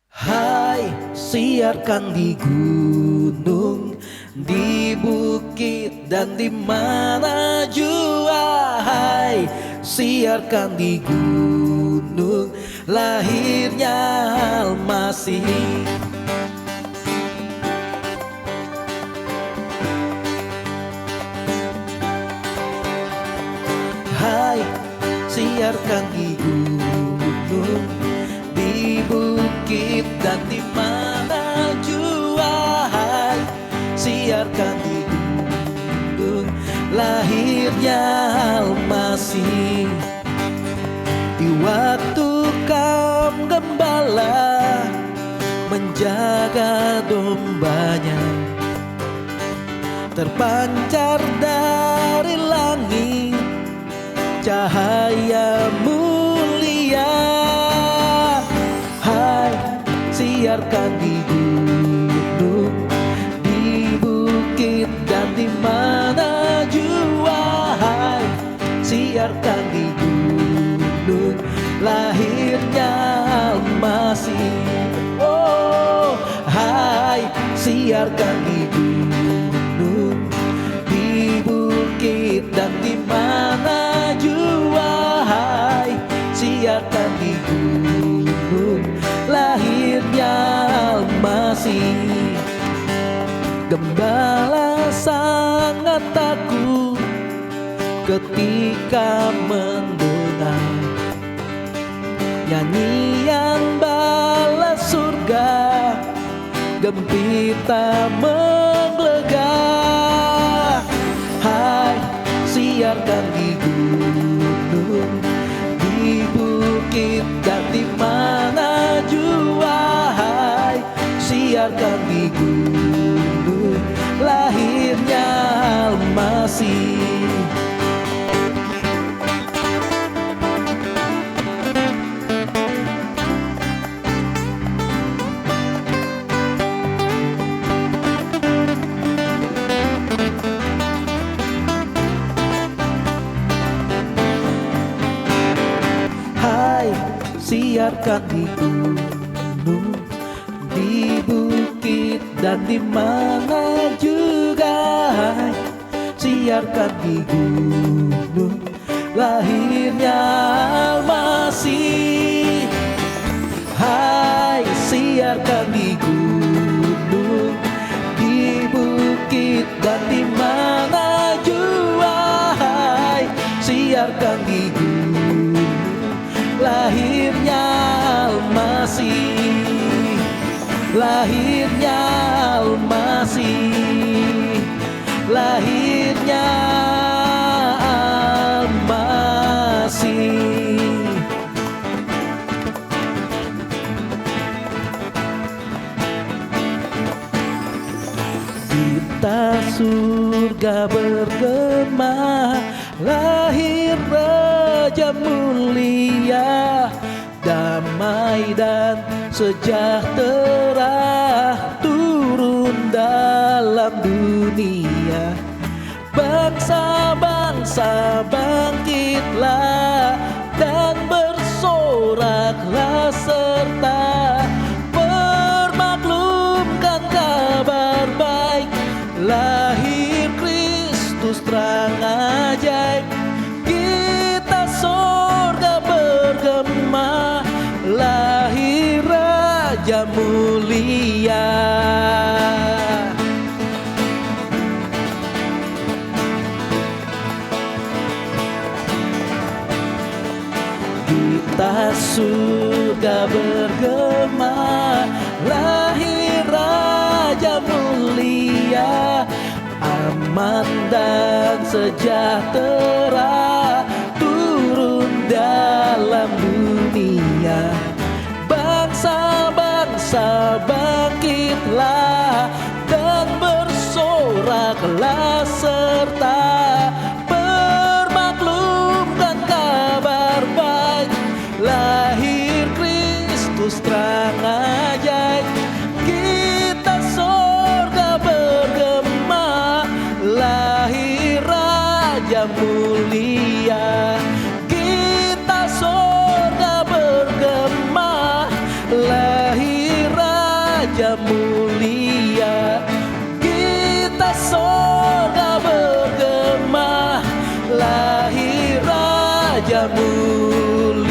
Hai, siarkan di gunung, di bukit dan di mana jua. Hai, siarkan di gunung, lahirnya Al-Masih. Hai, siarkan di gunung, di bukit dan di mana jua. Hai, siarkan di gunung, lahirnya Al-Masih. Di waktu kaum gembala menjaga dombanya, terpancar dari langit cahaya mulia. Hai, siarkan di gunung, di bukit dan di mana jua. Hai, siarkan di gunung, lahirnya Al-Masih. Oh, hai, siarkan di gunung, di bukit dan di mana jua. Hai, siarkan di gunung, lahirnya Al-Masih. Gembala sangat takut ketika mendengar nyanyian bala surga, gempita menggelegar. Hai, siarkan di gunung, di bukit dan di mana jua. Hai, siarkan di gunung, lahirnya Al-Masih. Siarkan di gunung, di bukit dan di mana juga. Hai, siarkan di gunung, lahirnya Al-Masih. Hai, siarkan di gunung, di bukit dan di mana juga. Hai, siarkan di gunung, lahirnya Al-Masih, lahirnya Al-Masih, lahirnya Al-Masih. Kita surga bergema, lahir Raja mulia, damai dan sejahtera turun dalam dunia. Bangsa-bangsa bangkitlah dan bersoraklah serta permaklumkan kabar baik. Lahir Kristus terang ajaib, kita sorga bergema, lahir Raja mulia. Kita surga bergema, lahir Raja mulia, aman dan sejahtera turun dalam dunia. Bangsa-bangsa bangkitlah dan bersoraklah serta permaklumkan kabar baik. Lahir Kristus terang ajaib, kita sorga bergema, lahir Raja mulia. Kita sorga bergema, Raja mulia.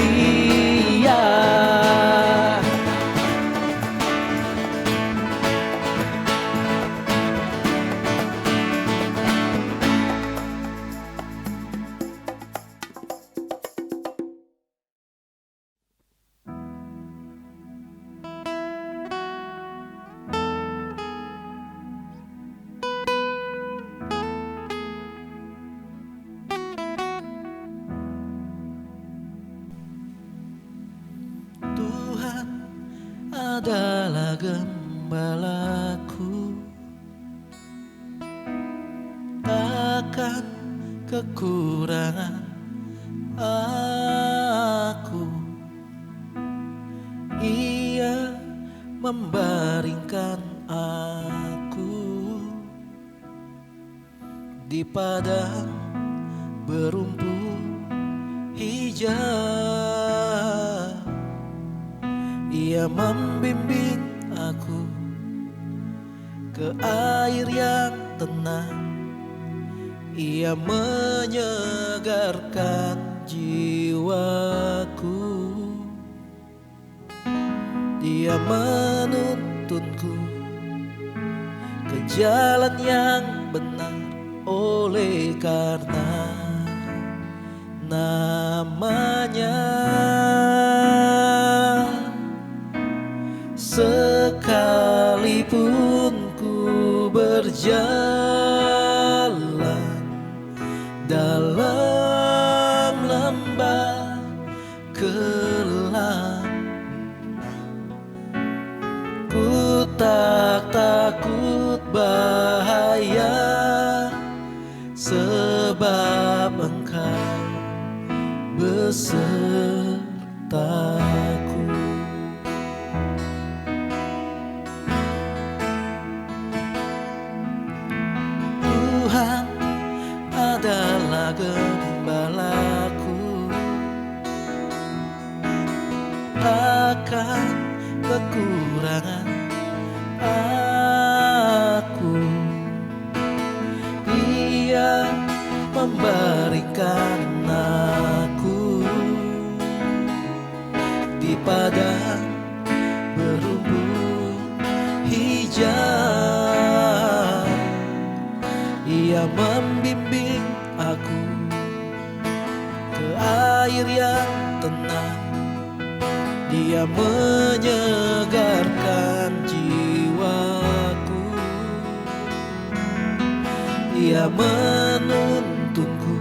Tuhan adalah gembalaku, takkan kekurangan aku. Ia membaringkan aku di padang berumput hijau. Ia membimbing aku ke air yang tenang. Ia menyegarkan jiwaku. Dia menuntunku ke jalan yang benar, oleh karena namanya. Sekalipun ku berjalan dalam lembah gelap, ku tak takut bahaya, sebab Engkau besertaku. Tuhan adalah gembalaku, takkan kekurangan aku. Ia memberikan aku di padang berumput hijau. Ia membimbing aku ke air yang tenang. Dia menyegarkan jiwaku. Ia menuntunku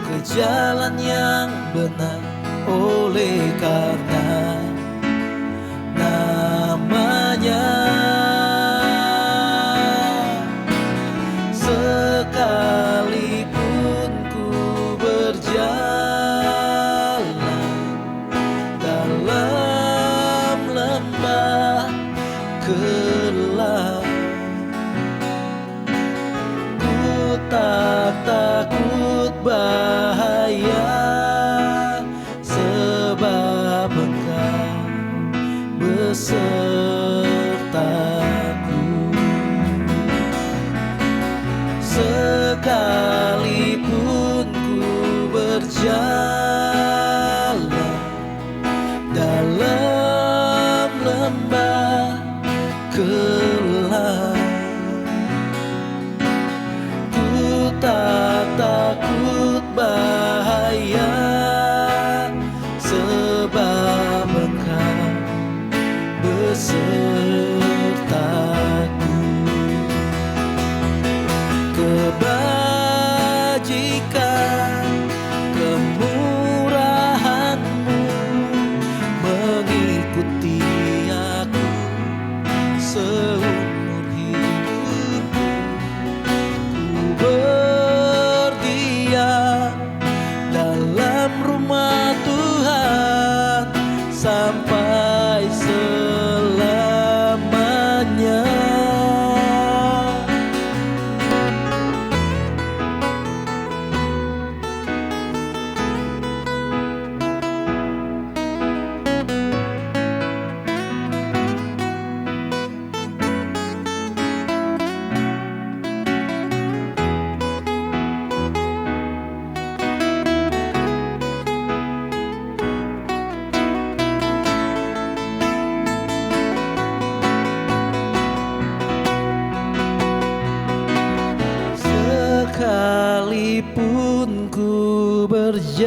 ke jalan yang benar, oleh karena namanya. Sekalipun ku berjalan dalam lembah gelap, ku tak takut bahaya, sebab Engkau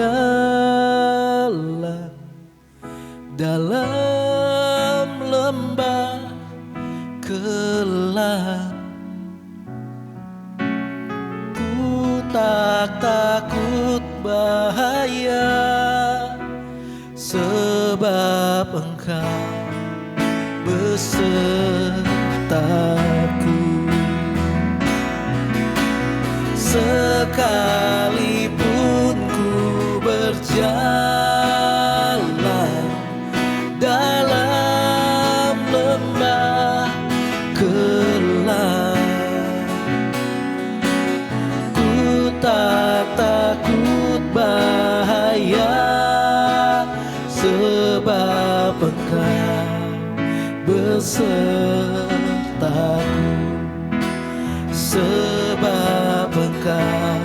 berjalan dalam lembah gelap. Ku tak takut bahaya, sebab Engkau besertaku. Sekalipun ku berjalan dalam lembah gelap, ku tak takut bahaya, sebab Engkau besertaku. Sebab Engkau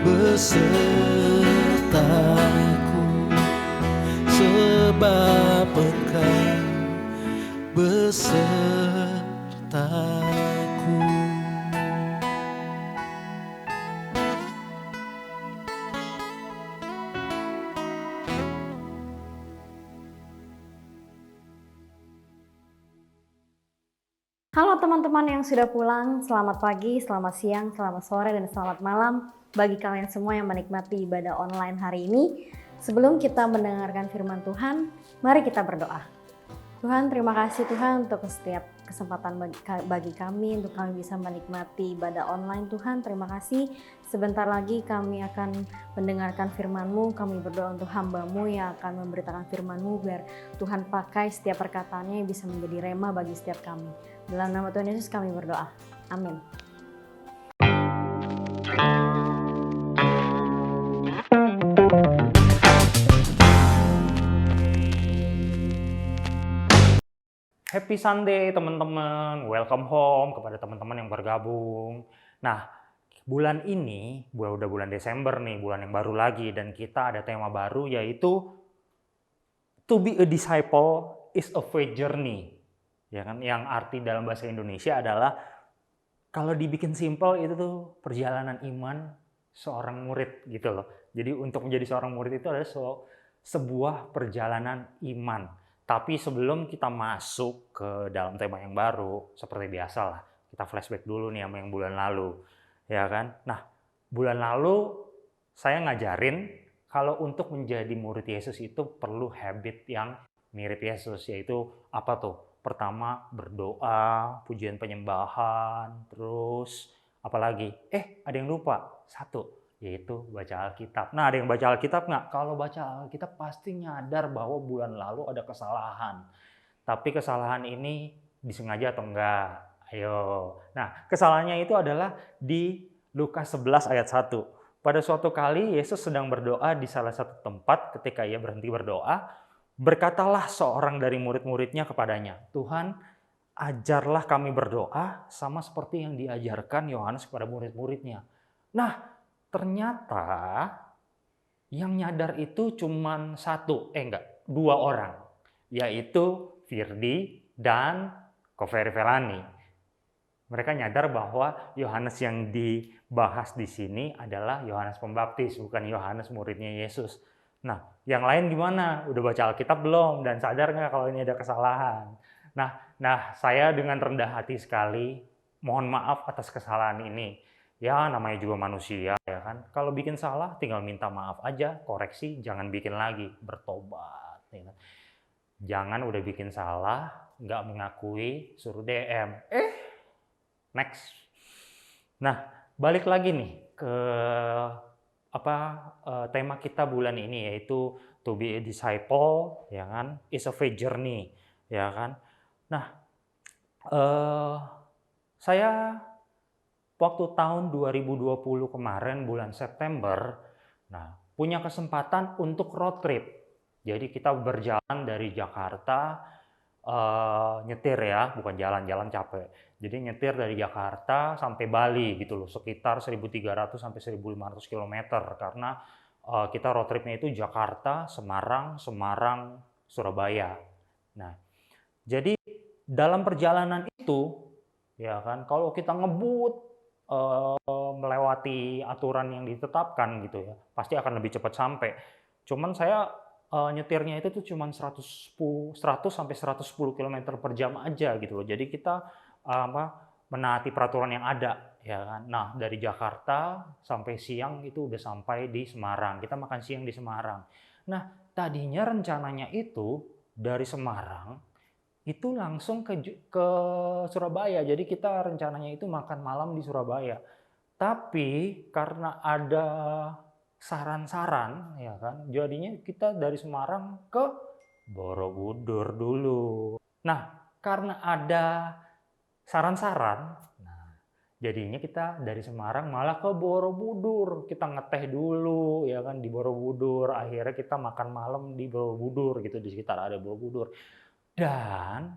besertaku. Sebab Engkau besertaku. Halo teman-teman yang sudah pulang, selamat pagi, selamat siang, selamat sore, dan selamat malam bagi kalian semua yang menikmati ibadah online hari ini. Sebelum kita mendengarkan firman Tuhan, mari kita berdoa. Tuhan, terima kasih Tuhan untuk setiap kesempatan bagi kami, untuk kami bisa menikmati ibadah online. Tuhan, terima kasih. Sebentar lagi kami akan mendengarkan firman-Mu. Kami berdoa untuk hamba-Mu yang akan memberitakan firman-Mu, biar Tuhan pakai setiap perkataannya yang bisa menjadi rema bagi setiap kami. Dalam nama Tuhan Yesus kami berdoa. Amin. Happy Sunday teman-teman, welcome home kepada teman-teman yang bergabung. Nah, bulan ini, udah bulan Desember nih, bulan yang baru lagi, dan kita ada tema baru yaitu To be a disciple is a faith journey. Ya kan, yang arti dalam bahasa Indonesia adalah kalau dibikin simple itu tuh perjalanan iman seorang murid gitu loh. Jadi untuk menjadi seorang murid itu adalah sebuah perjalanan iman. Tapi sebelum kita masuk ke dalam tema yang baru, seperti biasa lah, kita flashback dulu nih sama yang bulan lalu, ya kan? Nah, bulan lalu saya ngajarin kalau untuk menjadi murid Yesus itu perlu habit yang mirip Yesus, yaitu apa tuh? Pertama, berdoa, pujian penyembahan, terus apalagi? Ada yang lupa, satu, yaitu baca Alkitab. Nah, ada yang baca Alkitab nggak? Kalau baca Alkitab pasti nyadar bahwa bulan lalu ada kesalahan. Tapi kesalahan ini disengaja atau enggak? Ayo. Nah, kesalahannya itu adalah di Lukas 11 ayat 1. Pada suatu kali Yesus sedang berdoa di salah satu tempat. Ketika ia berhenti berdoa, berkatalah seorang dari murid-muridnya kepadanya, "Tuhan, ajarlah kami berdoa sama seperti yang diajarkan Yohanes kepada murid-muridnya." Nah, ternyata yang nyadar itu cuma dua orang, yaitu Firdi dan Koferi Velani. Mereka nyadar bahwa Yohanes yang dibahas di sini adalah Yohanes Pembaptis, bukan Yohanes muridnya Yesus. Nah, yang lain gimana? Udah baca Alkitab belum? Dan sadar nggak kalau ini ada kesalahan? Nah, saya dengan rendah hati sekali mohon maaf atas kesalahan ini. Ya, namanya juga manusia, ya kan? Kalau bikin salah, tinggal minta maaf aja, koreksi, jangan bikin lagi, bertobat. Ya kan? Jangan udah bikin salah, nggak mengakui, suruh DM. Next. Nah, balik lagi nih ke tema kita bulan ini, yaitu to be a disciple, ya kan? Is a faith journey, ya kan? Nah, saya waktu tahun 2020 kemarin bulan September, punya kesempatan untuk road trip. Jadi kita berjalan dari Jakarta, nyetir ya, bukan jalan-jalan capek. Jadi nyetir dari Jakarta sampai Bali gitu loh, sekitar 1.300 sampai 1.500 km karena kita road tripnya itu Jakarta, Semarang, Surabaya. Nah, jadi dalam perjalanan itu, ya kan, kalau kita ngebut melewati aturan yang ditetapkan gitu ya, pasti akan lebih cepat sampai. Cuman saya, nyetirnya itu tuh cuman 100 sampai 110 kilometer per jam aja gitu loh. Jadi kita, menaati peraturan yang ada, ya kan. Nah, dari Jakarta sampai siang itu udah sampai di Semarang, kita makan siang di Semarang. Nah, tadinya rencananya itu dari Semarang, itu langsung ke Surabaya, jadi kita rencananya itu makan malam di Surabaya. Tapi karena ada saran-saran, ya kan, jadinya kita dari Semarang ke Borobudur dulu. Nah, karena ada saran-saran, nah jadinya kita dari Semarang malah ke Borobudur. Kita ngeteh dulu, ya kan, di Borobudur. Akhirnya kita makan malam di Borobudur gitu, di sekitar area Borobudur. Dan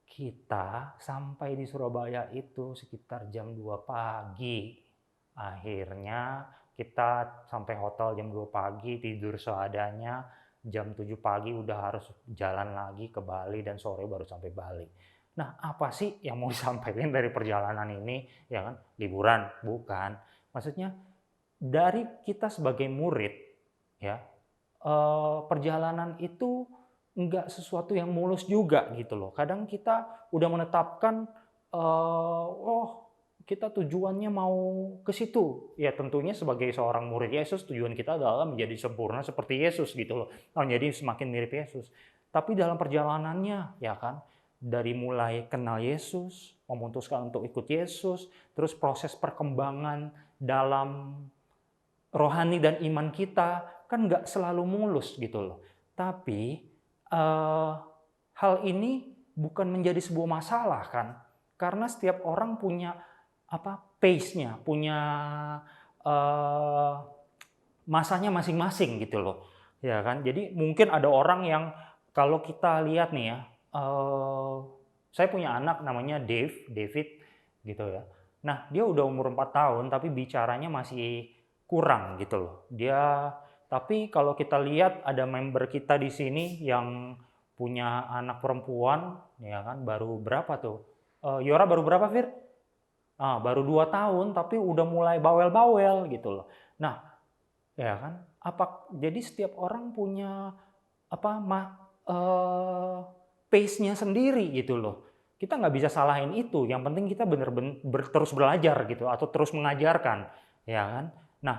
kita sampai di Surabaya itu sekitar jam 2 pagi. Akhirnya kita sampai hotel jam 2 pagi, tidur seadanya, jam 7 pagi udah harus jalan lagi ke Bali dan sore baru sampai Bali. Nah, apa sih yang mau disampaikan dari perjalanan ini? Ya kan, liburan? Bukan. Maksudnya dari kita sebagai murid, ya, perjalanan itu nggak sesuatu yang mulus juga gitu loh. Kadang kita udah menetapkan, oh kita tujuannya mau ke situ. Ya tentunya sebagai seorang murid Yesus tujuan kita adalah menjadi sempurna seperti Yesus gitu loh. Menjadi semakin mirip Yesus. Tapi dalam perjalanannya ya kan, dari mulai kenal Yesus, memutuskan untuk ikut Yesus, terus proses perkembangan dalam rohani dan iman kita kan nggak selalu mulus gitu loh. Tapi hal ini bukan menjadi sebuah masalah kan, karena setiap orang punya pace-nya, punya masanya masing-masing gitu loh, ya kan. Jadi mungkin ada orang yang kalau kita lihat nih ya, saya punya anak namanya David gitu ya. Nah dia udah umur 4 tahun tapi bicaranya masih kurang gitu loh. Tapi kalau kita lihat ada member kita di sini yang punya anak perempuan, ya kan, baru berapa tuh? Yora baru berapa, Fir? Baru 2 tahun tapi udah mulai bawel-bawel gitu loh. Nah, ya kan, jadi setiap orang punya pace-nya sendiri gitu loh. Kita nggak bisa salahin itu, yang penting kita bener-bener terus belajar gitu atau terus mengajarkan, ya kan. Nah,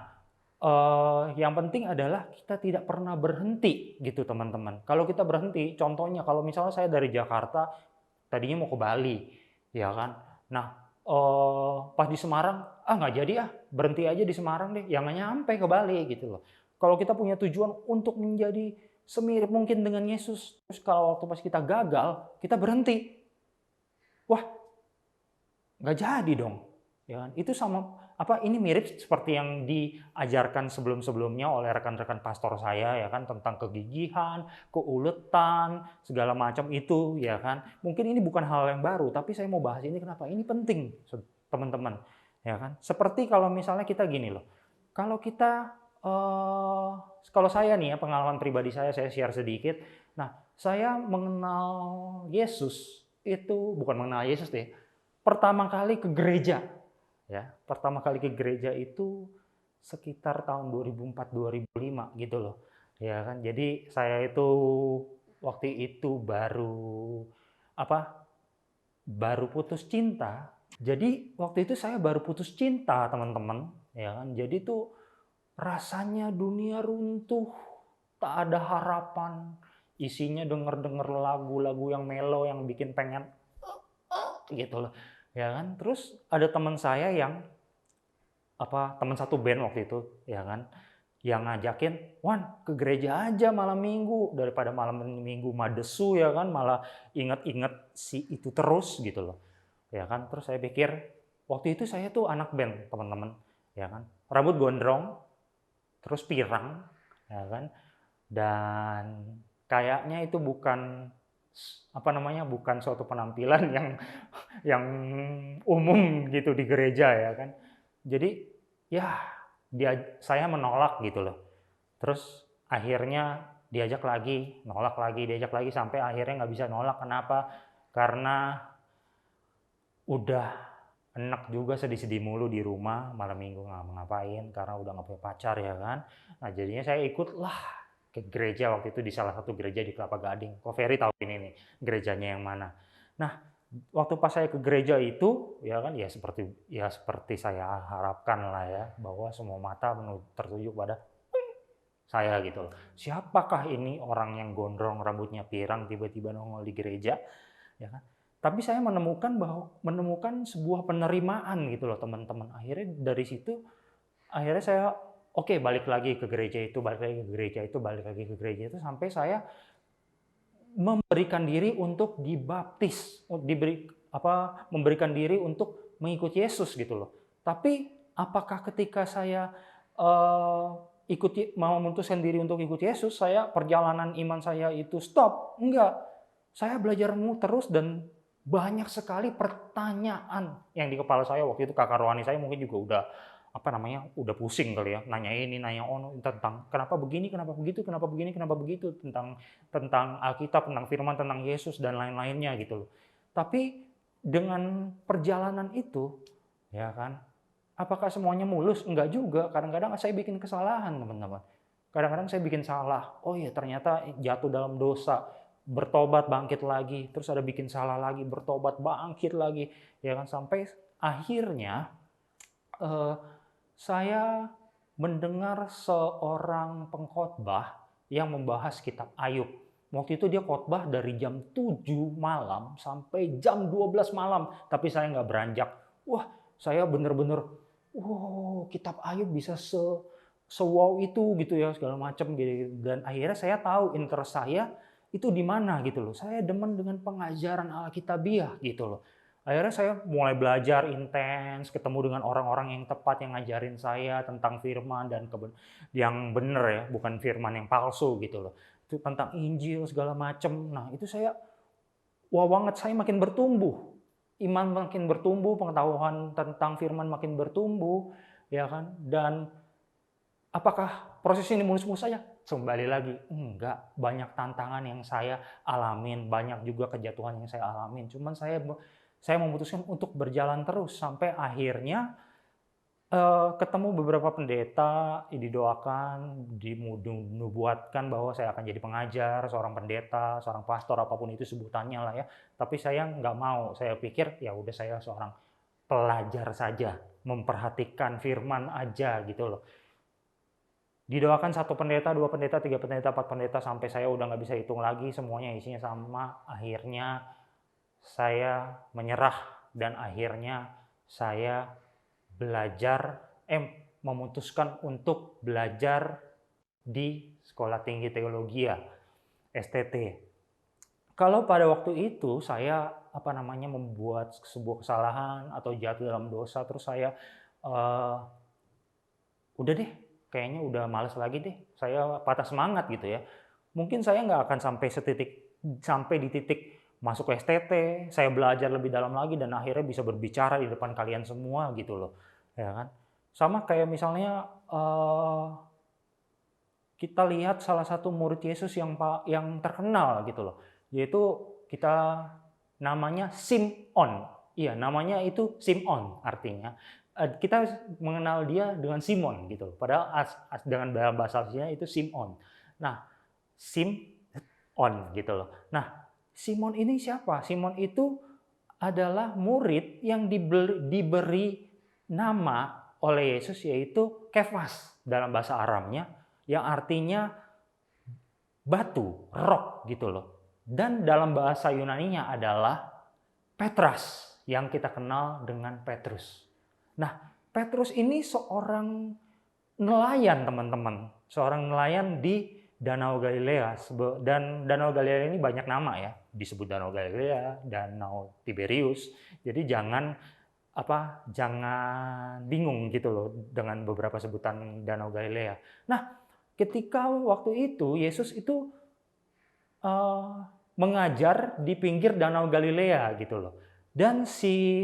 yang penting adalah kita tidak pernah berhenti gitu teman-teman. Kalau kita berhenti, contohnya kalau misalnya saya dari Jakarta tadinya mau ke Bali, ya kan. Nah, pas di Semarang, nggak jadi berhenti aja di Semarang deh, ya nggak nyampe ke Bali gitu loh. Kalau kita punya tujuan untuk menjadi semirip mungkin dengan Yesus, terus kalau waktu pas kita gagal, kita berhenti. Wah, nggak jadi dong. Ya kan? Itu sama ini mirip seperti yang diajarkan sebelum-sebelumnya oleh rekan-rekan pastor saya ya kan, tentang kegigihan, keuletan, segala macam itu ya kan. Mungkin ini bukan hal yang baru, tapi saya mau bahas ini kenapa? Ini penting, teman-teman. Ya kan? Seperti kalau misalnya kita gini loh. Kalau kita kalau saya nih ya, pengalaman pribadi saya share sedikit. Nah, saya mengenal Yesus itu bukan mengenal Yesus deh. Pertama kali ke gereja. Ya, pertama kali ke gereja itu sekitar tahun 2004-2005 gitu loh. Ya kan. Jadi saya itu waktu itu baru putus cinta. Jadi waktu itu saya baru putus cinta, teman-teman, ya kan. Jadi tuh rasanya dunia runtuh, tak ada harapan. Isinya denger-denger lagu-lagu yang melo yang bikin pengen gitu loh. Ya kan, terus ada teman saya yang teman satu band waktu itu, ya kan, yang ngajakin, "Wan, ke gereja aja malam minggu daripada malam minggu madesu ya kan, malah inget-inget si itu terus gitu loh." Ya kan, terus saya pikir waktu itu saya tuh anak band, teman-teman, ya kan. Rambut gondrong, terus pirang, ya kan. Dan kayaknya itu bukan bukan suatu penampilan yang umum gitu di gereja ya kan. Jadi ya saya menolak gitu loh. Terus akhirnya diajak lagi, nolak lagi, diajak lagi sampai akhirnya nggak bisa nolak. Kenapa? Karena udah enak juga sedih-sedih mulu di rumah, malam minggu nggak ngapain karena udah nggak punya pacar ya kan. Nah jadinya saya ikutlah ke gereja waktu itu di salah satu gereja di Kelapa Gading. Kok Ferry tahu ini nih gerejanya yang mana? Nah waktu pas saya ke gereja itu ya kan ya seperti saya harapkan lah ya bahwa semua mata tertuju pada saya gitu loh. Siapakah ini orang yang gondrong rambutnya pirang tiba-tiba nongol di gereja ya kan? Tapi saya menemukan sebuah penerimaan gitu loh teman-teman. Akhirnya dari situ akhirnya saya oke balik lagi ke gereja itu, balik lagi ke gereja itu, balik lagi ke gereja itu sampai saya memberikan diri untuk dibaptis, memberikan diri untuk mengikuti Yesus gitu loh. Tapi apakah ketika saya mau memutuskan diri untuk ikut Yesus, perjalanan iman saya itu stop? Enggak. Saya belajar terus dan banyak sekali pertanyaan yang di kepala saya waktu itu. Kakak rohani saya mungkin juga udah pusing kali ya, nanya ini, nanya ono tentang kenapa begini, kenapa begitu, kenapa begini, kenapa begitu, tentang Alkitab, tentang firman, tentang Yesus dan lain-lainnya gitu loh. Tapi dengan perjalanan itu, ya kan, apakah semuanya mulus? Enggak juga. Kadang-kadang saya bikin kesalahan, teman-teman. Kadang-kadang saya bikin salah. Oh iya, ternyata jatuh dalam dosa. Bertobat, bangkit lagi. Terus ada bikin salah lagi, bertobat, bangkit lagi. Ya kan, sampai akhirnya saya mendengar seorang pengkhotbah yang membahas kitab Ayub. Waktu itu dia khotbah dari jam 7 malam sampai jam 12 malam. Tapi saya nggak beranjak. Wah, saya bener-bener, kitab Ayub bisa se-wow itu gitu ya, segala macam gitu. Dan akhirnya saya tahu interest saya itu di mana gitu loh. Saya demen dengan pengajaran Alkitabiah gitu loh. Akhirnya saya mulai belajar intens, ketemu dengan orang-orang yang tepat yang ngajarin saya tentang firman dan yang benar ya, bukan firman yang palsu gitu loh. Itu tentang Injil segala macam. Nah, itu wah banget, saya makin bertumbuh. Iman makin bertumbuh, pengetahuan tentang firman makin bertumbuh, ya kan? Dan apakah proses ini mulus-mulus saja? Kembali lagi, enggak. Banyak tantangan yang saya alamin, banyak juga kejatuhan yang saya alamin. Cuman saya memutuskan untuk berjalan terus sampai akhirnya ketemu beberapa pendeta, didoakan, dinubuatkan bahwa saya akan jadi pengajar, seorang pendeta, seorang pastor, apapun itu sebutannya lah ya. Tapi saya nggak mau. Saya pikir ya udah saya seorang pelajar saja, memperhatikan firman aja gitu loh. Didoakan 1 pendeta, 2 pendeta, 3 pendeta, 4 pendeta, sampai saya udah nggak bisa hitung lagi, semuanya isinya sama. Akhirnya saya menyerah dan akhirnya saya memutuskan untuk belajar di Sekolah Tinggi Teologia, STT. Kalau pada waktu itu saya membuat sebuah kesalahan atau jatuh dalam dosa, terus saya udah deh, kayaknya udah males lagi deh, saya patah semangat gitu ya. Mungkin saya nggak akan sampai di titik masuk ke STT, saya belajar lebih dalam lagi dan akhirnya bisa berbicara di depan kalian semua gitu loh, ya kan? Sama kayak misalnya kita lihat salah satu murid Yesus yang terkenal gitu loh, yaitu namanya Simon. Iya, namanya itu Simon artinya. Kita mengenal dia dengan Simon gitu. Padahal dengan bahasa aslinya itu Simon. Nah, Simon gitu loh. Nah, Simon ini siapa? Simon itu adalah murid yang diberi nama oleh Yesus, yaitu Kefas dalam bahasa Aramnya, yang artinya batu, rock gitu loh. Dan dalam bahasa Yunaninya adalah Petras, yang kita kenal dengan Petrus. Nah, Petrus ini seorang nelayan, teman-teman. Seorang nelayan di Danau Galilea. Dan Danau Galilea ini banyak nama ya. Disebut Danau Galilea, Danau Tiberius. Jadi jangan bingung gitu loh dengan beberapa sebutan Danau Galilea. Nah, ketika waktu itu Yesus itu mengajar di pinggir Danau Galilea gitu loh. Dan si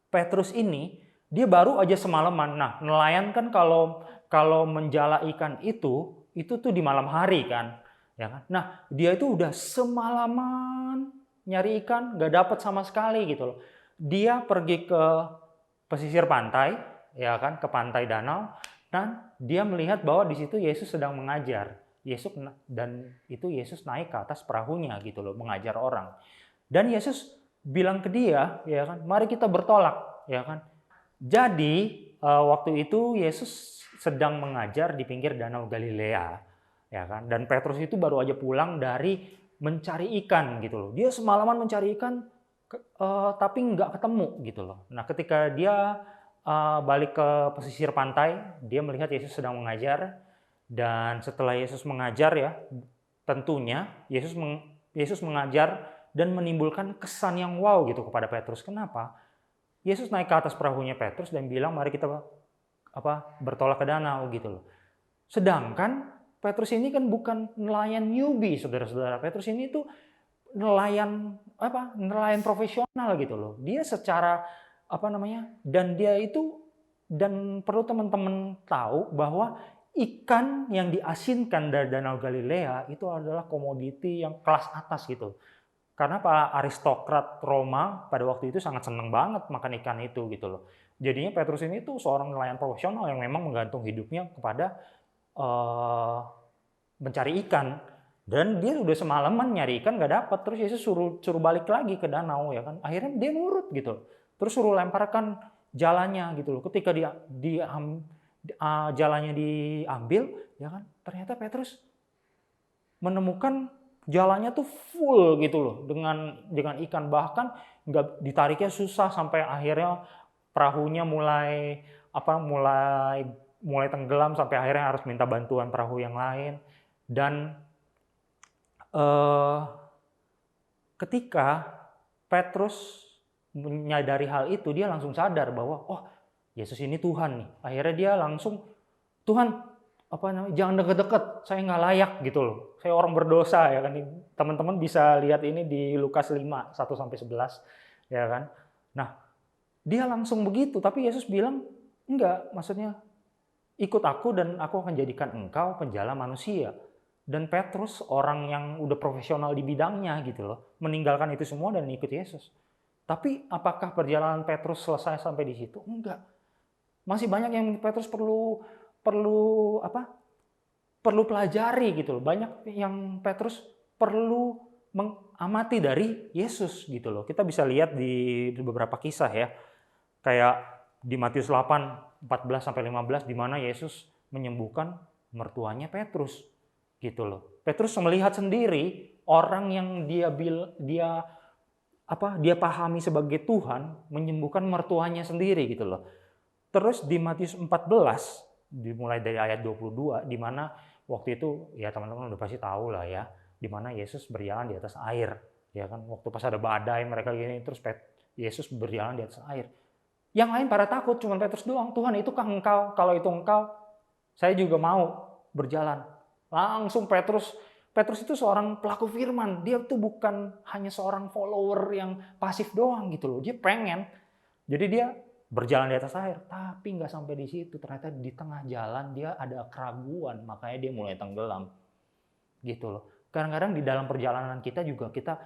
Petrus ini dia baru aja semalaman. Nah, nelayan kan kalau menjala ikan itu tuh di malam hari kan, ya kan? Nah, dia itu udah semalaman nyari ikan, nggak dapat sama sekali gitu loh. dia pergi ke pesisir pantai, ya kan, ke pantai danau, dan dia melihat bahwa di situ Yesus sedang mengajar. Yesus naik ke atas perahunya gitu loh, mengajar orang. Dan Yesus bilang ke dia, ya kan, mari kita bertolak, ya kan. Jadi waktu itu Yesus sedang mengajar di pinggir Danau Galilea, ya kan. Dan Petrus itu baru aja pulang dari mencari ikan gitu loh. Dia semalaman mencari ikan, tapi nggak ketemu gitu loh. Nah, ketika dia balik ke pesisir pantai, dia melihat Yesus sedang mengajar. Dan setelah Yesus mengajar ya, tentunya Yesus mengajar dan menimbulkan kesan yang wow gitu kepada Petrus. Kenapa? Yesus naik ke atas perahunya Petrus dan bilang, mari kita bertolak ke danau gitu loh. Sedangkan Petrus ini kan bukan nelayan newbie, saudara-saudara. Petrus ini tuh nelayan profesional gitu loh. Dia secara dan perlu teman-teman tahu bahwa ikan yang diasinkan dari Danau Galilea itu adalah komoditi yang kelas atas gitu. Karena para aristokrat Roma pada waktu itu sangat senang banget makan ikan itu gitu loh. Jadinya Petrus ini tuh seorang nelayan profesional yang memang menggantung hidupnya kepada mencari ikan. Dan dia udah semalaman nyari ikan gak dapat. Terus Yesus suruh balik lagi ke danau, ya kan. Akhirnya dia nurut gitu. Terus suruh lemparkan jalannya gitu loh. Ketika jalannya diambil, ya kan, ternyata Petrus menemukan jalannya tuh full gitu loh dengan ikan, bahkan nggak ditariknya susah sampai akhirnya perahunya mulai tenggelam sampai akhirnya harus minta bantuan perahu yang lain. Dan ketika Petrus menyadari hal itu, dia langsung sadar bahwa Yesus ini Tuhan nih. Akhirnya dia langsung, Tuhan, jangan deket-deket, saya nggak layak gitu loh. Saya orang berdosa, ya kan. Teman-teman bisa lihat ini di Lukas 5, 1-11, ya kan. Nah, dia langsung begitu, tapi Yesus bilang, enggak, maksudnya ikut aku dan aku akan jadikan engkau penjala manusia. Dan Petrus, orang yang udah profesional di bidangnya gitu loh, meninggalkan itu semua dan ikut Yesus. Tapi apakah perjalanan Petrus selesai sampai di situ? Enggak. Masih banyak yang Petrus perlu pelajari gitu loh. Banyak yang Petrus perlu mengamati dari Yesus gitu loh. Kita bisa lihat di beberapa kisah ya. Kayak di Matius 8, 14-15 di mana Yesus menyembuhkan mertuanya Petrus gitu loh. Petrus melihat sendiri orang yang dia pahami sebagai Tuhan menyembuhkan mertuanya sendiri gitu loh. Terus di Matius 14 dimulai dari ayat 22 di mana waktu itu ya teman-teman udah pasti tahu lah ya, di mana Yesus berjalan di atas air, ya kan, waktu pas ada badai mereka gini terus Yesus berjalan di atas air. Yang lain pada takut, cuma Petrus doang, Tuhan itukah engkau? Kalau itu engkau, saya juga mau berjalan. Langsung Petrus itu seorang pelaku firman, dia tuh bukan hanya seorang follower yang pasif doang gitu loh, dia pengen. Jadi dia berjalan di atas air, tapi nggak sampai di situ. Ternyata di tengah jalan dia ada keraguan, makanya dia mulai tenggelam. Gitu loh. Kadang-kadang di dalam perjalanan kita juga kita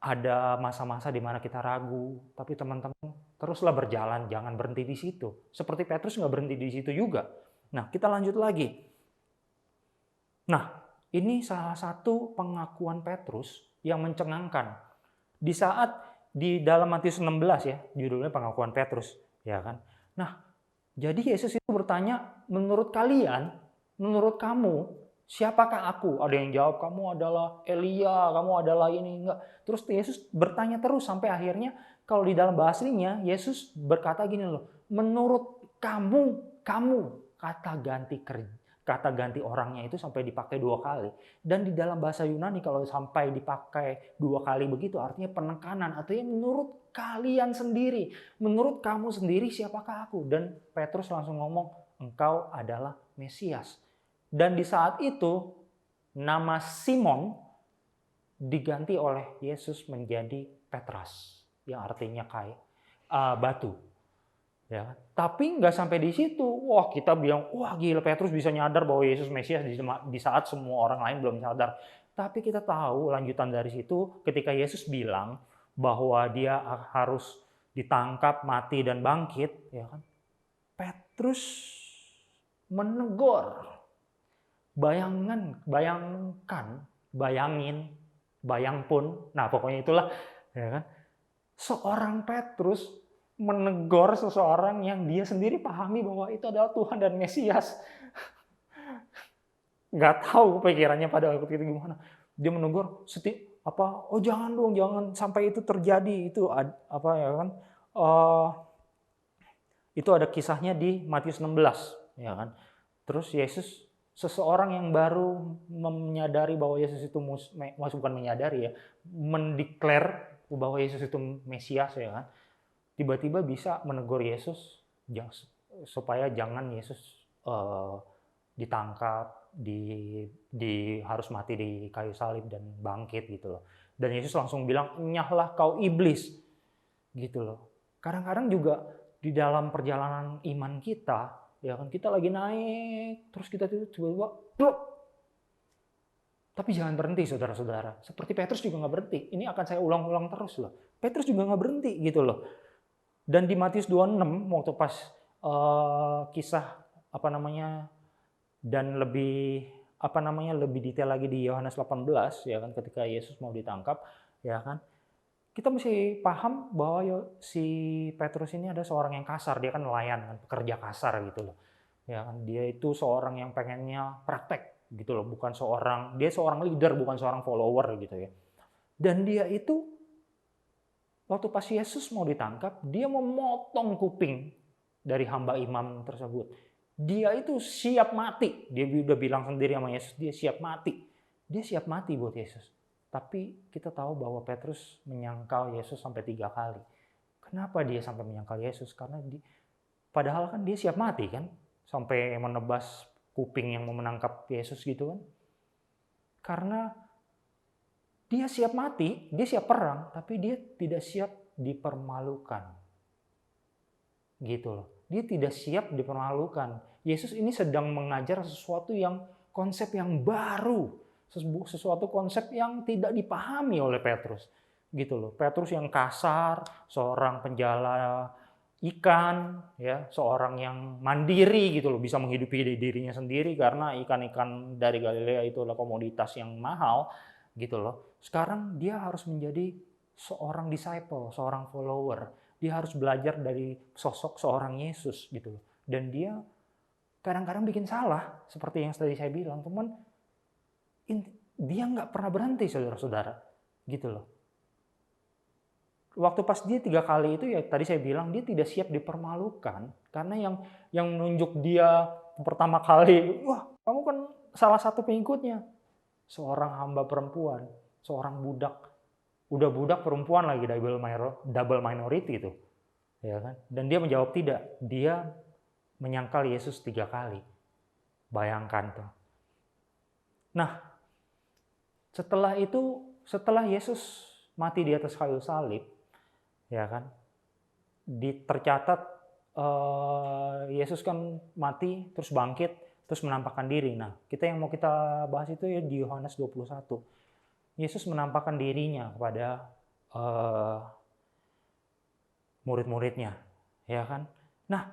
ada masa-masa di mana kita ragu, tapi teman-teman teruslah berjalan, jangan berhenti di situ. Seperti Petrus nggak berhenti di situ juga. Nah, kita lanjut lagi. Nah, ini salah satu pengakuan Petrus yang mencengangkan. Di saat di dalam Matius 16 ya, judulnya pengakuan Petrus. Ya kan? Nah, jadi Yesus itu bertanya, menurut kalian, menurut kamu, siapakah aku? Ada yang jawab, kamu adalah Elia, kamu adalah ini, enggak. Terus Yesus bertanya terus sampai akhirnya, kalau di dalam bahasa aslinya, Yesus berkata gini loh, menurut kamu, kata ganti orangnya itu sampai dipakai 2 kali. Dan di dalam bahasa Yunani kalau sampai dipakai 2 kali begitu artinya penekanan. Artinya menurut kalian sendiri, menurut kamu sendiri siapakah aku? Dan Petrus langsung ngomong, engkau adalah Mesias. Dan di saat itu nama Simon diganti oleh Yesus menjadi Petras, yang artinya batu. Ya, tapi nggak sampai di situ. Wah, kita bilang, wah gila, Petrus bisa nyadar bahwa Yesus Mesias di saat semua orang lain belum sadar. Tapi kita tahu lanjutan dari situ ketika Yesus bilang bahwa dia harus ditangkap, mati dan bangkit, ya kan? Petrus menegur. Bayang pun. Nah, pokoknya itulah, ya kan? Seorang Petrus menegur seseorang yang dia sendiri pahami bahwa itu adalah Tuhan dan Mesias. Nggak tahu pikirannya pada waktu itu gimana. Dia menegur, oh jangan dong, jangan sampai itu terjadi. Itu apa ya kan? Itu ada kisahnya di Matius 16, ya kan? Terus Yesus, seseorang yang baru menyadari bahwa Yesus itu bukan menyadari ya, mendeklar bahwa Yesus itu Mesias, ya kan? Tiba-tiba bisa menegur Yesus supaya jangan Yesus ditangkap, harus mati di kayu salib dan bangkit gitu loh. Dan Yesus langsung bilang, "Enyahlah kau iblis." Gitu loh. Kadang-kadang juga di dalam perjalanan iman kita, ya kan, kita lagi naik, terus kita tiba-tiba plop. Tapi jangan berhenti, saudara-saudara. Seperti Petrus juga nggak berhenti. Ini akan saya ulang-ulang terus loh. Petrus juga nggak berhenti gitu loh. Dan di Matius 26 waktu pas kisah dan lebih lebih detail lagi di Yohanes 18, ya kan, ketika Yesus mau ditangkap, ya kan. Kita mesti paham bahwa si Petrus ini ada seorang yang kasar, dia kan nelayan kan, pekerja kasar gitu loh. Ya kan, dia itu seorang yang pengennya praktek gitu loh, dia seorang leader, bukan seorang follower gitu ya. Dan dia itu waktu pas Yesus mau ditangkap, dia memotong kuping dari hamba imam tersebut. Dia itu siap mati. Dia udah bilang sendiri sama Yesus, dia siap mati. Dia siap mati buat Yesus. Tapi kita tahu bahwa Petrus menyangkal Yesus sampai 3 kali. Kenapa dia sampai menyangkal Yesus? Karena padahal kan dia siap mati kan, sampai menebas kuping yang mau menangkap Yesus gitu kan. Karena dia siap mati, dia siap perang, tapi dia tidak siap dipermalukan. Gitu loh. Dia tidak siap dipermalukan. Yesus ini sedang mengajar sesuatu yang konsep yang baru. Sesuatu konsep yang tidak dipahami oleh Petrus. Gitu loh. Petrus yang kasar, seorang penjala ikan, ya, seorang yang mandiri gitu loh, bisa menghidupi dirinya sendiri karena ikan-ikan dari Galilea itu adalah komoditas yang mahal gitu loh. Sekarang dia harus menjadi seorang disciple, seorang follower. Dia harus belajar dari sosok seorang Yesus gitu loh. Dan dia kadang-kadang bikin salah, seperti yang tadi saya bilang, teman. Dia nggak pernah berhenti, saudara-saudara, gitu loh. Waktu pas dia 3 kali itu, ya tadi saya bilang, dia tidak siap dipermalukan, karena yang menunjuk dia pertama kali, wah kamu kan salah satu pengikutnya, seorang hamba perempuan, seorang budak, udah budak perempuan lagi, double minority itu, ya kan? Dan dia menjawab tidak, dia menyangkal Yesus 3 kali, bayangkan tuh. Nah, setelah Yesus mati di atas kayu salib, ya kan, tercatat Yesus kan mati, terus bangkit, terus menampakkan diri. Nah, yang mau kita bahas itu ya di Yohanes 21. Yesus menampakkan dirinya kepada murid-muridnya, ya kan. Nah,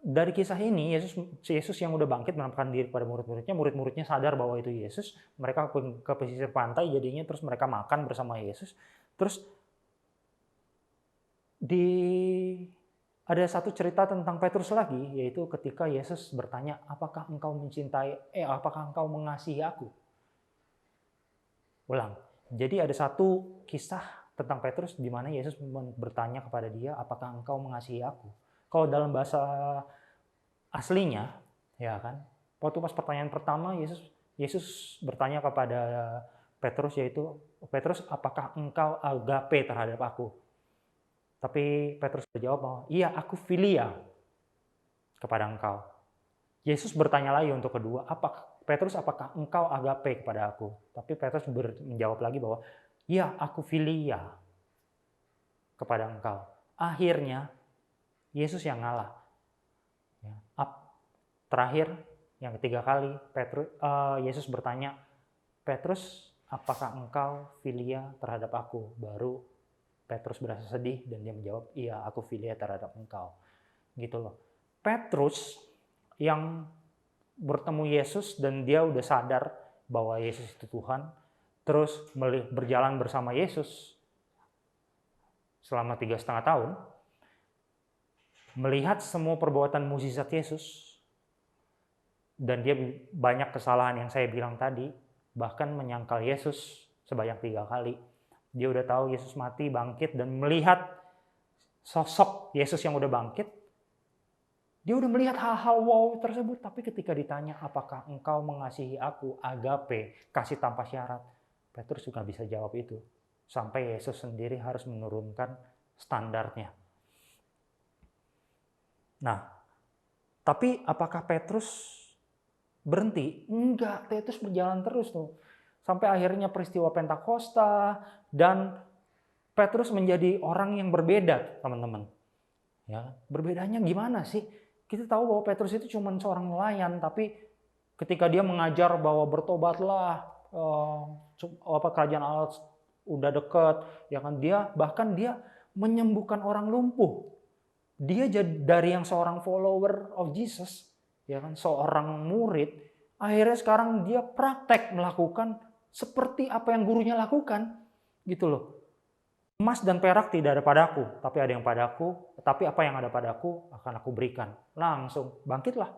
dari kisah ini, Yesus yang udah bangkit menampakkan diri pada murid-muridnya sadar bahwa itu Yesus. Mereka ke pesisir pantai jadinya, terus mereka makan bersama Yesus. Terus ada satu cerita tentang Petrus lagi, yaitu ketika Yesus bertanya, apakah engkau mengasihi aku? Ulang. Jadi ada satu kisah tentang Petrus di mana Yesus bertanya kepada dia, apakah engkau mengasihi aku? Kalau dalam bahasa aslinya, ya kan, waktu pas pertanyaan pertama Yesus bertanya kepada Petrus, yaitu, Petrus, apakah engkau agape terhadap aku? Tapi Petrus berjawab bahwa, iya, aku filia kepada engkau. Yesus bertanya lagi untuk kedua, Petrus, apakah engkau agape kepada aku? Tapi Petrus menjawab lagi bahwa, iya, aku filia kepada engkau. Akhirnya Yesus yang ngalah. Terakhir, yang ketiga kali, Yesus bertanya, Petrus, apakah engkau filia terhadap aku? Baru Petrus berasa sedih dan dia menjawab, iya aku filia terhadap engkau. Gitu loh. Petrus yang bertemu Yesus dan dia udah sadar bahwa Yesus itu Tuhan, terus berjalan bersama Yesus selama 3,5 tahun, melihat semua perbuatan mukjizat Yesus, dan dia banyak kesalahan yang saya bilang tadi, bahkan menyangkal Yesus sebanyak 3 kali. Dia udah tahu Yesus mati, bangkit, dan melihat sosok Yesus yang udah bangkit, dia udah melihat hal-hal wow tersebut. Tapi ketika ditanya, apakah engkau mengasihi aku, agape, kasih tanpa syarat, Petrus juga bisa jawab itu. Sampai Yesus sendiri harus menurunkan standarnya. Nah, tapi apakah Petrus berhenti? Enggak, Petrus berjalan terus tuh. Sampai akhirnya peristiwa Pentakosta dan Petrus menjadi orang yang berbeda, teman-teman. Ya, berbedanya gimana sih? Kita tahu bahwa Petrus itu cuma seorang nelayan, tapi ketika dia mengajar bahwa bertobatlah, kerajaan Allah udah dekat, ya kan, bahkan dia menyembuhkan orang lumpuh. Dia dari yang seorang follower of Jesus, ya kan, seorang murid, akhirnya sekarang dia praktek melakukan seperti apa yang gurunya lakukan, gitu loh. Emas dan perak tidak ada padaku, tapi ada yang padaku, tapi apa yang ada padaku akan aku berikan. Langsung bangkitlah.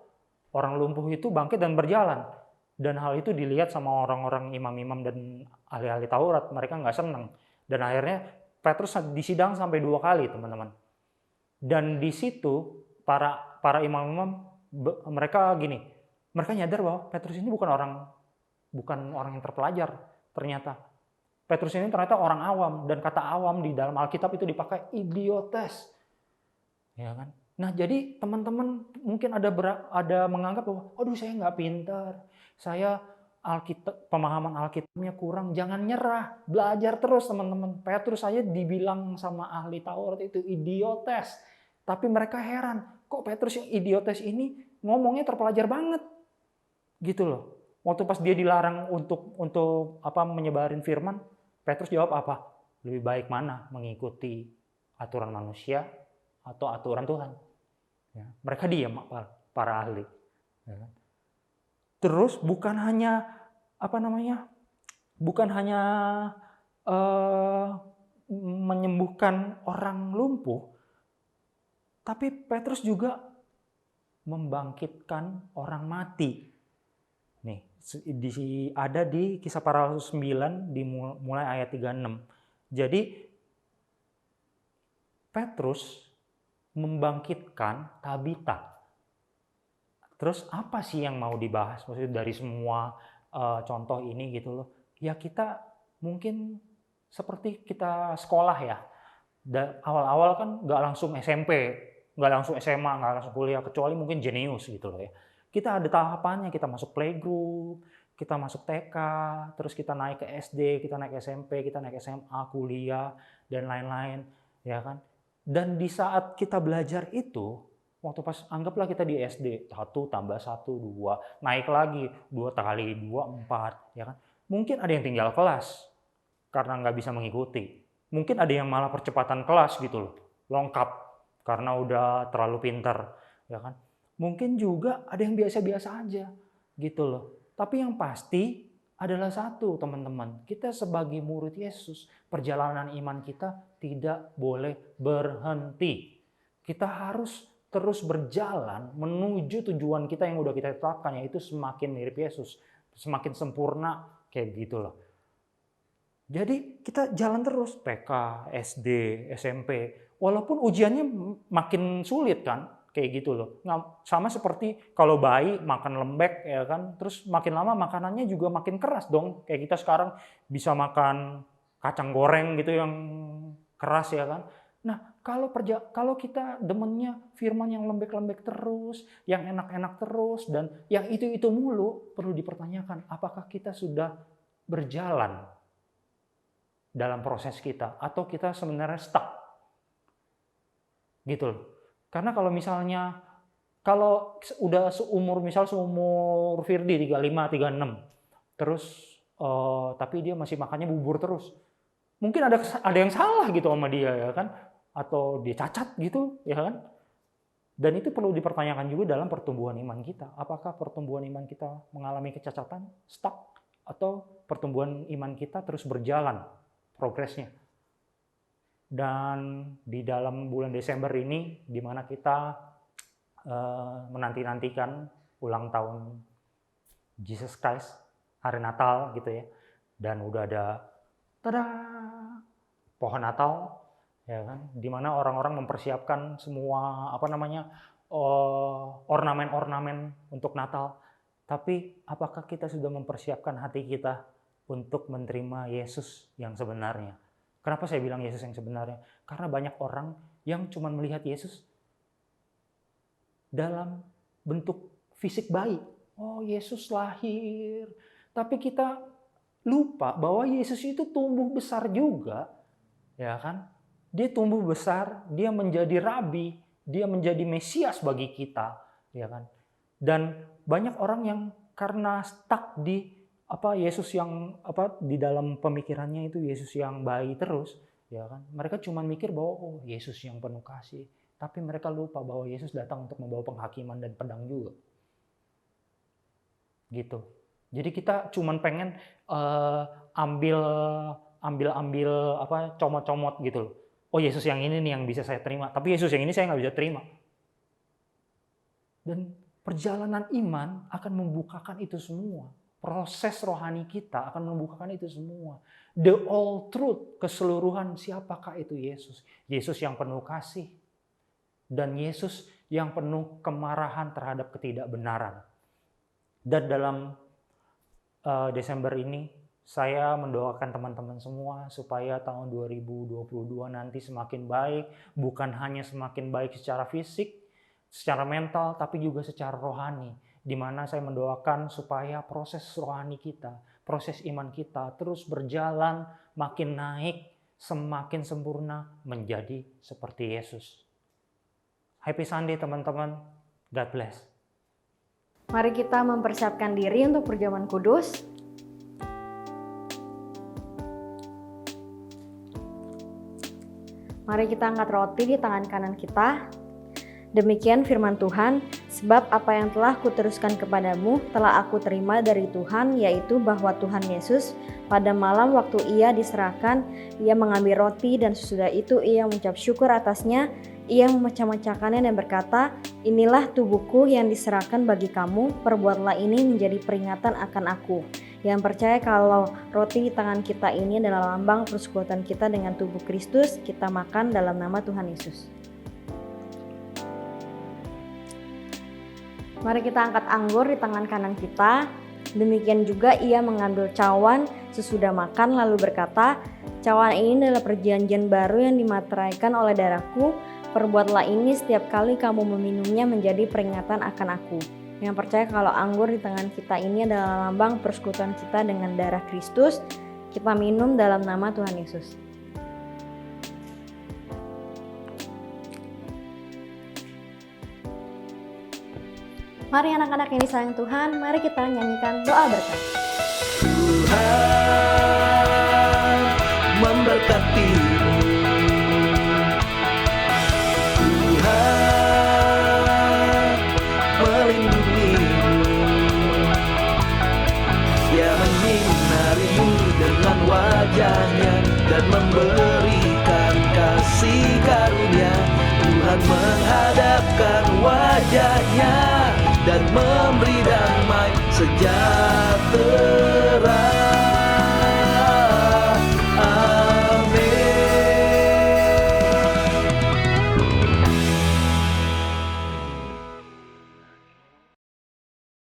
Orang lumpuh itu bangkit dan berjalan. Dan hal itu dilihat sama orang-orang imam-imam dan ahli-ahli Taurat, mereka nggak senang. Dan akhirnya Petrus disidang sampai 2 kali, teman-teman. Dan di situ para imam-imam mereka nyadar bahwa Petrus ini bukan orang yang terpelajar ternyata. Petrus ini ternyata orang awam, dan kata awam di dalam Alkitab itu dipakai idiotes. Ya kan? Nah, jadi teman-teman mungkin ada menganggap bahwa aduh saya nggak pintar. Saya pemahaman Alkitabnya kurang. Jangan nyerah, belajar terus teman-teman. Petrus saja dibilang sama ahli Taurat itu idiotes. Tapi mereka heran, kok Petrus yang idiotes ini ngomongnya terpelajar banget. Gitu loh. Waktu pas dia dilarang untuk menyebarin firman, Petrus jawab apa? Lebih baik mana mengikuti aturan manusia atau aturan Tuhan? Ya, mereka diam, para ahli. Ya kan? Terus bukan hanya menyembuhkan orang lumpuh, tapi Petrus juga membangkitkan orang mati. Nih, ada di Kisah Para Rasul 9 mulai ayat 36. Jadi Petrus membangkitkan Tabita. Terus apa sih yang mau dibahas? Maksudnya dari semua contoh ini gitu loh. Ya kita mungkin seperti kita sekolah ya. Awal-awal kan nggak langsung SMP, nggak langsung SMA, nggak langsung kuliah, kecuali mungkin jenius gitu loh ya. Kita ada tahapannya, kita masuk playgroup, kita masuk TK, terus kita naik ke SD, kita naik SMP, kita naik SMA, kuliah, dan lain-lain, ya kan. Dan di saat kita belajar itu, waktu pas anggaplah kita di SD, 1 tambah 1, 2, naik lagi, 2 kali 2, 4, ya kan. Mungkin ada yang tinggal kelas, karena nggak bisa mengikuti. Mungkin ada yang malah percepatan kelas gitu loh, lengkap, karena udah terlalu pintar, ya kan. Mungkin juga ada yang biasa-biasa aja gitu loh. Tapi yang pasti adalah satu, teman-teman. Kita sebagai murid Yesus, perjalanan iman kita tidak boleh berhenti. Kita harus terus berjalan menuju tujuan kita yang udah kita tetapkan, yaitu semakin mirip Yesus, semakin sempurna kayak gitu loh. Jadi kita jalan terus TK, SD, SMP. Walaupun ujiannya makin sulit kan, kayak gitu loh. Sama seperti kalau bayi makan lembek ya kan, terus makin lama makanannya juga makin keras dong. Kayak kita sekarang bisa makan kacang goreng gitu yang keras ya kan. Nah, kalau kita demennya firman yang lembek-lembek terus, yang enak-enak terus, dan yang itu mulu, perlu dipertanyakan apakah kita sudah berjalan dalam proses kita atau kita sebenarnya stuck. Gitu loh. Karena kalau udah seumur Firdi 35, 36, terus tapi dia masih makannya bubur terus. mungkin ada yang salah gitu sama dia ya kan, atau dia cacat gitu ya kan. Dan itu perlu dipertanyakan juga dalam pertumbuhan iman kita. Apakah pertumbuhan iman kita mengalami kecacatan, stuck, atau pertumbuhan iman kita terus berjalan progresnya. Dan di dalam bulan Desember ini, di mana kita menanti-nantikan ulang tahun Jesus Christ, hari Natal gitu ya, dan udah ada pohon Natal, ya kan, di mana orang-orang mempersiapkan semua ornamen-ornamen untuk Natal. Tapi apakah kita sudah mempersiapkan hati kita untuk menerima Yesus yang sebenarnya? Kenapa saya bilang Yesus yang sebenarnya? Karena banyak orang yang cuma melihat Yesus dalam bentuk fisik bayi. Oh, Yesus lahir. Tapi kita lupa bahwa Yesus itu tumbuh besar juga, ya kan? Dia tumbuh besar, dia menjadi rabi, dia menjadi Mesias bagi kita, ya kan? Dan banyak orang yang karena stuck di Yesus yang di dalam pemikirannya itu Yesus yang baik terus, ya kan? Mereka cuma mikir bahwa oh, Yesus yang penuh kasih, tapi mereka lupa bahwa Yesus datang untuk membawa penghakiman dan pedang juga. Gitu. Jadi kita cuma pengen ambil comot-comot gitu loh. Oh, Yesus yang ini nih yang bisa saya terima, tapi Yesus yang ini saya nggak bisa terima. Dan perjalanan iman akan membukakan itu semua. Proses rohani kita akan membukakan itu semua. The all truth, keseluruhan siapakah itu Yesus. Yesus yang penuh kasih. Dan Yesus yang penuh kemarahan terhadap ketidakbenaran. Dan dalam Desember ini, saya mendoakan teman-teman semua supaya tahun 2022 nanti semakin baik. Bukan hanya semakin baik secara fisik, secara mental, tapi juga secara rohani. Di mana saya mendoakan supaya proses rohani kita, proses iman kita terus berjalan, makin naik, semakin sempurna menjadi seperti Yesus. Happy Sunday teman-teman. God bless. Mari kita mempersiapkan diri untuk perjamuan kudus. Mari kita angkat roti di tangan kanan kita. Demikian firman Tuhan, sebab apa yang telah kuteruskan kepadamu telah aku terima dari Tuhan, yaitu bahwa Tuhan Yesus pada malam waktu ia diserahkan, ia mengambil roti dan sesudah itu ia mengucap syukur atasnya, ia memecah-mecahkannya dan berkata, inilah tubuhku yang diserahkan bagi kamu, perbuatlah ini menjadi peringatan akan aku. Yang percaya kalau roti di tangan kita ini adalah lambang persekutuan kita dengan tubuh Kristus, kita makan dalam nama Tuhan Yesus. Mari kita angkat anggur di tangan kanan kita. Demikian juga ia mengambil cawan sesudah makan lalu berkata, cawan ini adalah perjanjian baru yang dimateraikan oleh darahku. Perbuatlah ini setiap kali kamu meminumnya menjadi peringatan akan aku. Yang percaya kalau anggur di tangan kita ini adalah lambang persekutuan kita dengan darah Kristus, kita minum dalam nama Tuhan Yesus. Mari anak-anak yang disayang Tuhan, mari kita nyanyikan doa berkat. Tuhan memberkatimu. Tuhan melindungimu. Dia menyinarimu dengan wajahnya dan memberikan kasih karunia. Tuhan menghadapkan wajahnya dan memberi damai sejahtera.